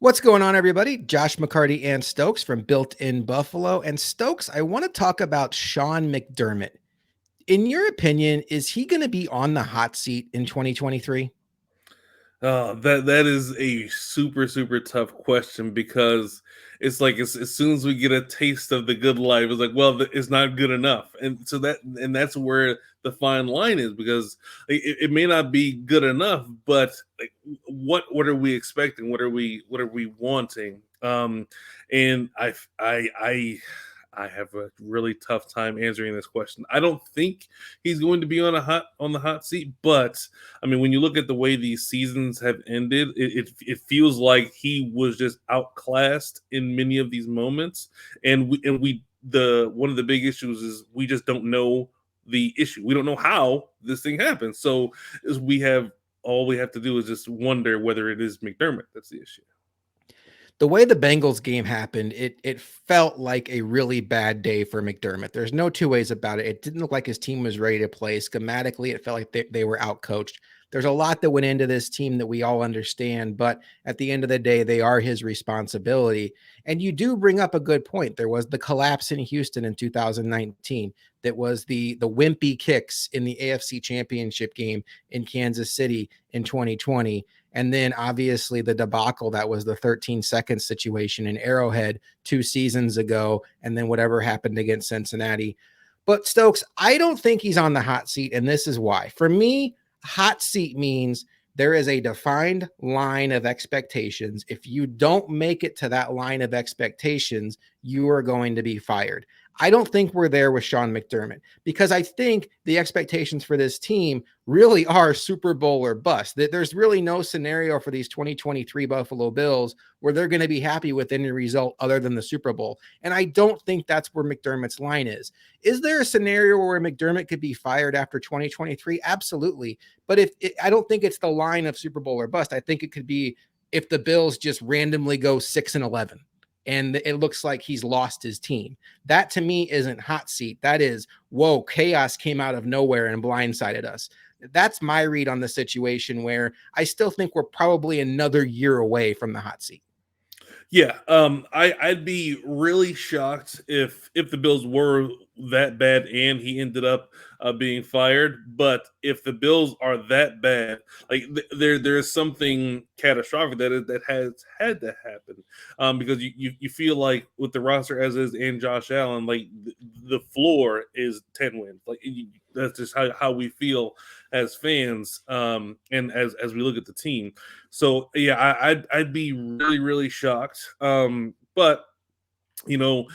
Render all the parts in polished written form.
What's going on, everybody? Josh McCarty and Stokes from Built in Buffalo. And Stokes, I want to talk about Sean McDermott. In your opinion, is he going to be on the hot seat in 2023? That is a super tough question because it's like as soon as we get a taste of the good life, it's like, well, it's not good enough, and that's where the fine line is because it may not be good enough, but like, what are we expecting? What are we wanting? And I have a really tough time answering this question. I don't think he's going to be on the hot seat, but I mean, when you look at the way these seasons have ended, it feels like he was just outclassed in many of these moments, and we the one of the big issues is we just don't know the issue. We don't know how this thing happened. So is we have all we have to do is just wonder whether it is McDermott that's the issue. The way the Bengals game happened, it felt like a really bad day for McDermott. There's no two ways about it. It didn't look like his team was ready to play. Schematically, it felt like they were outcoached. There's a lot that went into this team that we all understand, but at the end of the day, they are his responsibility. And you do bring up a good point. There was the collapse in Houston in 2019. That was the wimpy kicks in the AFC Championship game in Kansas City in 2020. And then obviously the debacle that was the 13-second situation in Arrowhead 2 seasons ago, and then whatever happened against Cincinnati. But Stokes, I don't think he's on the hot seat, and this is why. For me, hot seat means there is a defined line of expectations. If you don't make it to that line of expectations, you are going to be fired. I don't think we're there with Sean McDermott because I think the expectations for this team really are Super Bowl or bust. There's really no scenario for these 2023 Buffalo Bills where they're going to be happy with any result other than the Super Bowl. And I don't think that's where McDermott's line is. Is there a scenario where McDermott could be fired after 2023? Absolutely. But I don't think it's the line of Super Bowl or bust. I think it could be if the Bills just randomly go 6-11 and it looks like he's lost his team. That to me isn't hot seat. That is, whoa, chaos came out of nowhere and blindsided us. That's my read on the situation, where I still think we're probably another year away from the hot seat. Yeah, I'd be really shocked if the Bills were that bad and he ended up being fired. But if the Bills are that bad, like there's something catastrophic that has had to happen, because you feel like with the roster as is and Josh Allen, like the floor is 10 wins. Like that's just how we feel as fans, and as we look at the team. So yeah, I'd be really shocked. But you know,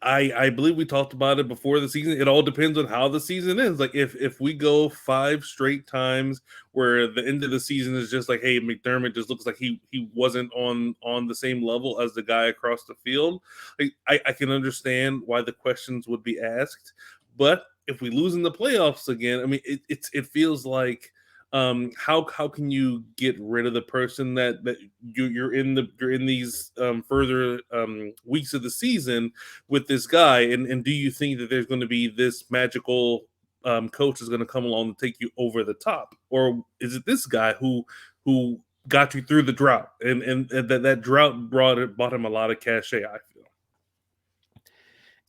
I believe we talked about it before the season. It all depends on how the season is. Like if we go 5 straight times where the end of the season is just like, hey, McDermott just looks like he wasn't on the same level as the guy across the field. Like, I can understand why the questions would be asked, but if we lose in the playoffs again, I mean, it feels like, how can you get rid of the person that you're in these further weeks of the season with this guy, and do you think that there's going to be this magical coach is going to come along and take you over the top, or is it this guy who got you through the drought, and that drought bought him a lot of cachet, I feel.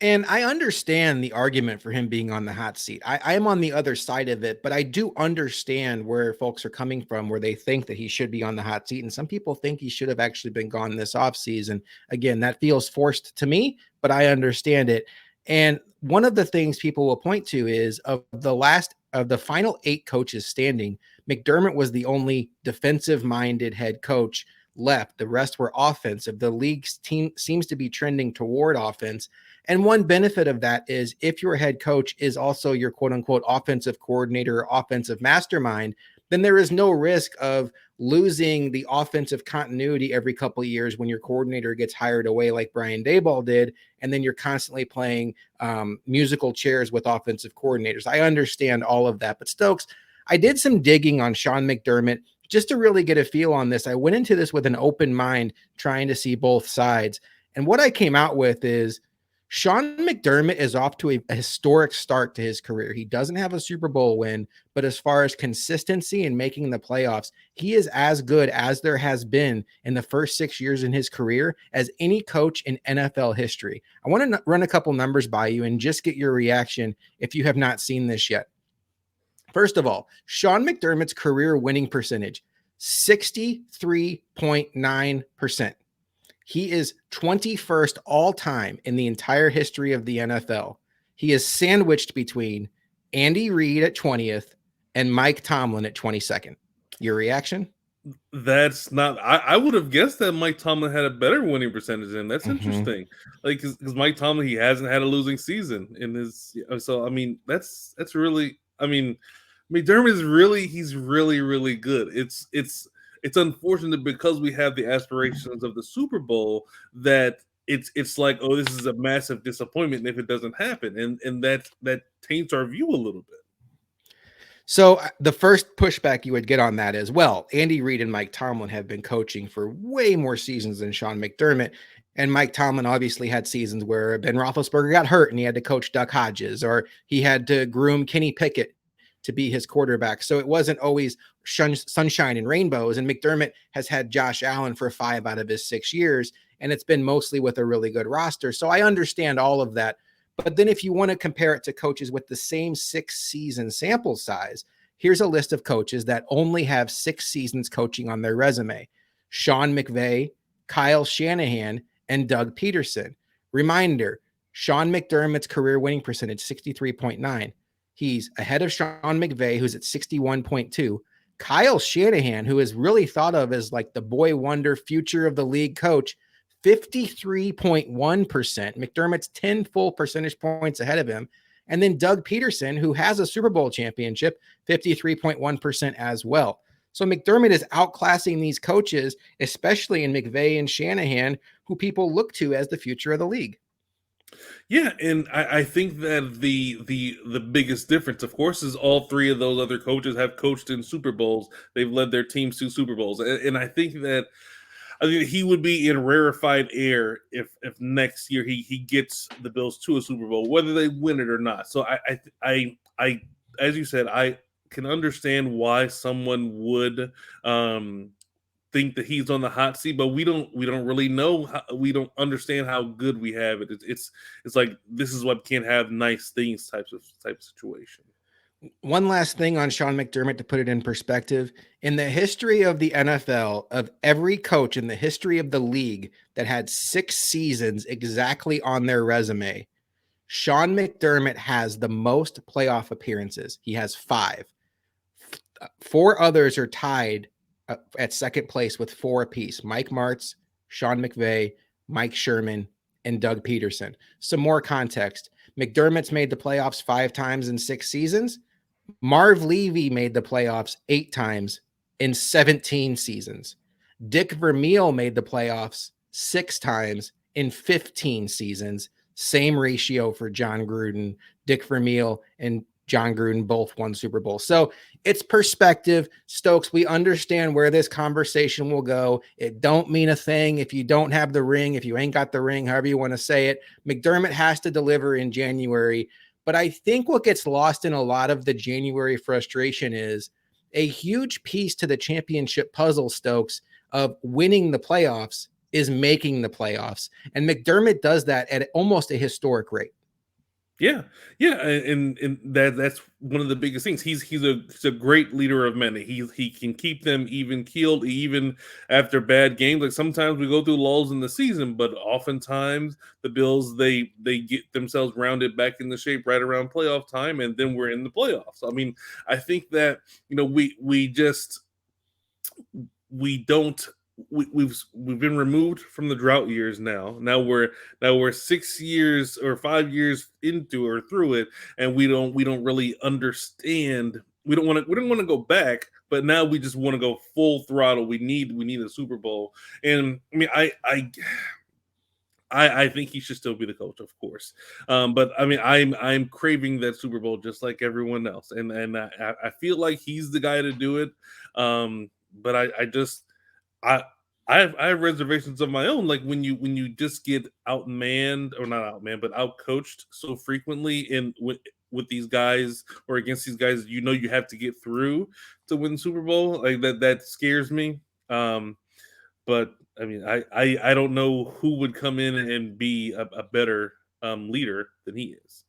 And I understand the argument for him being on the hot seat. I am on the other side of it, but I do understand where folks are coming from, where they think that he should be on the hot seat. And some people think he should have actually been gone this offseason. Again, that feels forced to me, but I understand it. And one of the things people will point to is of the final 8 coaches standing, McDermott was the only defensive minded head coach left. The rest were offensive. The league's team seems to be trending toward offense. And one benefit of that is if your head coach is also your quote unquote offensive coordinator or offensive mastermind, then there is no risk of losing the offensive continuity every couple of years when your coordinator gets hired away like Brian Daboll did. And then you're constantly playing musical chairs with offensive coordinators. I understand all of that. But Stokes, I did some digging on Sean McDermott just to really get a feel on this. I went into this with an open mind, trying to see both sides. And what I came out with is Sean McDermott is off to a historic start to his career. He doesn't have a Super Bowl win, but as far as consistency and making the playoffs, he is as good as there has been in the first 6 years in his career as any coach in NFL history. I want to run a couple numbers by you and just get your reaction if you have not seen this yet. First of all, Sean McDermott's career winning percentage, 63.9%. He is 21st all time in the entire history of the NFL. He is sandwiched between Andy Reid at 20th and Mike Tomlin at 22nd. Your reaction? That's not. I would have guessed that Mike Tomlin had a better winning percentage than. That's interesting. Like because Mike Tomlin, he hasn't had a losing season in his. So I mean, that's really. I mean, McDermott is he's really good. It's unfortunate because we have the aspirations of the Super Bowl that it's like, oh, this is a massive disappointment if it doesn't happen, and that taints our view a little bit. So the first pushback you would get on that is, well, Andy Reid and Mike Tomlin have been coaching for way more seasons than Sean McDermott. And Mike Tomlin obviously had seasons where Ben Roethlisberger got hurt and he had to coach Duck Hodges, or he had to groom Kenny Pickett to be his quarterback. So it wasn't always sunshine and rainbows. And McDermott has had Josh Allen for 5 out of his 6 years, and it's been mostly with a really good roster. So I understand all of that. But then if you want to compare it to coaches with the same 6-season sample size, here's a list of coaches that only have 6 seasons coaching on their resume: Sean McVay, Kyle Shanahan, and Doug Peterson. Reminder, Sean McDermott's career winning percentage, 63.9. He's ahead of Sean McVay, who's at 61.2. Kyle Shanahan, who is really thought of as like the boy wonder future of the league coach, 53.1%. McDermott's 10 full percentage points ahead of him. And then Doug Peterson, who has a Super Bowl championship, 53.1% as well. So McDermott is outclassing these coaches, especially in McVay and Shanahan, who people look to as the future of the league. Yeah, and I think that the biggest difference, of course, is all 3 of those other coaches have coached in Super Bowls. They've led their teams to Super Bowls, and I think that he would be in rarefied air if next year he gets the Bills to a Super Bowl, whether they win it or not. So I as you said, I can understand why someone would think that he's on the hot seat, but we don't really know. We don't understand how good we have it. It's like this is what can't have nice things type of situation. One last thing on Sean McDermott to put it in perspective. In the history of the NFL, of every coach in the history of the league that had 6 seasons exactly on their resume, Sean McDermott has the most playoff appearances. He has 5. 4 others are tied at second place with 4 apiece: Mike Martz, Sean McVay, Mike Sherman, and Doug Peterson. Some more context. McDermott's made the playoffs 5 times in 6 seasons. Marv Levy made the playoffs 8 times in 17 seasons. Dick Vermeil made the playoffs 6 times in 15 seasons. Same ratio for John Gruden. Dick Vermeil and John Gruden both won Super Bowl. So it's perspective. Stokes, we understand where this conversation will go. It don't mean a thing if you don't have the ring, if you ain't got the ring, however you want to say it. McDermott has to deliver in January. But I think what gets lost in a lot of the January frustration is a huge piece to the championship puzzle, Stokes, of winning the playoffs is making the playoffs. And McDermott does that at almost a historic rate. Yeah, and that's one of the biggest things. He's a great leader of men. He can keep them even keeled, even after bad games. Like sometimes we go through lulls in the season, but oftentimes the Bills they get themselves rounded back into shape right around playoff time, and then we're in the playoffs. I mean, I think that we don't we've been removed from the drought years now. Now we're 6 years or 5 years into or through it, and we don't really understand. We don't want to go back, but now we just want to go full throttle. We need a Super Bowl, and I mean I think he should still be the coach, of course. But I mean, I'm craving that Super Bowl just like everyone else, and I feel like he's the guy to do it. But I I have reservations of my own. Like when you just get outmanned, or not outmanned, but outcoached so frequently in with these guys, or against these guys, you know you have to get through to win Super Bowl. Like that scares me. Um, but I mean, I don't know who would come in and be a better leader than he is.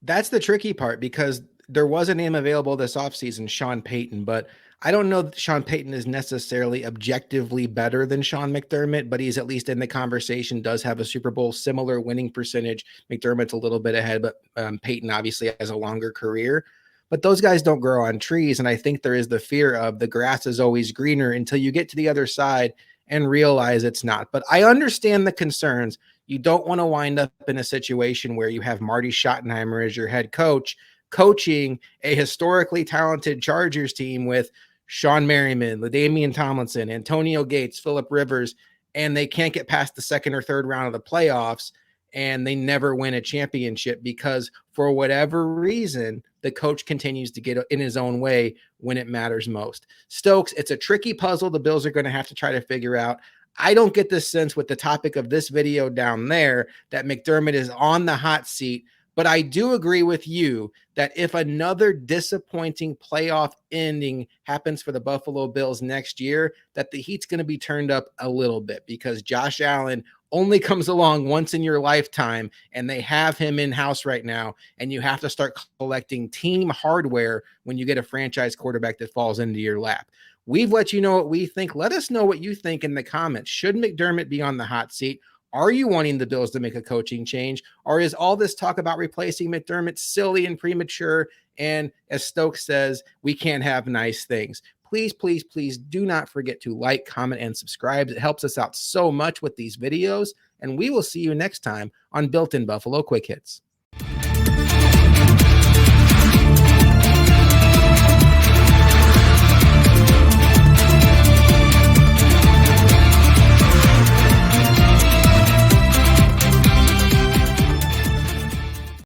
That's the tricky part because there was a name available this offseason, Sean Payton, but I don't know that Sean Payton is necessarily objectively better than Sean McDermott, but he's at least in the conversation, does have a Super Bowl similar winning percentage. McDermott's a little bit ahead, but Payton obviously has a longer career. But those guys don't grow on trees. And I think there is the fear of the grass is always greener until you get to the other side and realize it's not. But I understand the concerns. You don't want to wind up in a situation where you have Marty Schottenheimer as your head coach, coaching a historically talented Chargers team with Sean Merriman, LaDainian Tomlinson, Antonio Gates, Phillip Rivers, and they can't get past the second or third round of the playoffs, and they never win a championship because for whatever reason, the coach continues to get in his own way when it matters most. Stokes, it's a tricky puzzle the Bills are going to have to try to figure out. I don't get the sense with the topic of this video down there that McDermott is on the hot seat, but I do agree with you that if another disappointing playoff ending happens for the Buffalo Bills next year, that the heat's going to be turned up a little bit because Josh Allen only comes along once in your lifetime, and they have him in-house right now, and you have to start collecting team hardware when you get a franchise quarterback that falls into your lap. We've let you know what we think. Let us know what you think in the comments. Should McDermott be on the hot seat? Are you wanting the Bills to make a coaching change? Or is all this talk about replacing McDermott silly and premature? And as Stokes says, we can't have nice things. Please, please, please do not forget to like, comment, and subscribe. It helps us out so much with these videos. And we will see you next time on Built in Buffalo Quick Hits.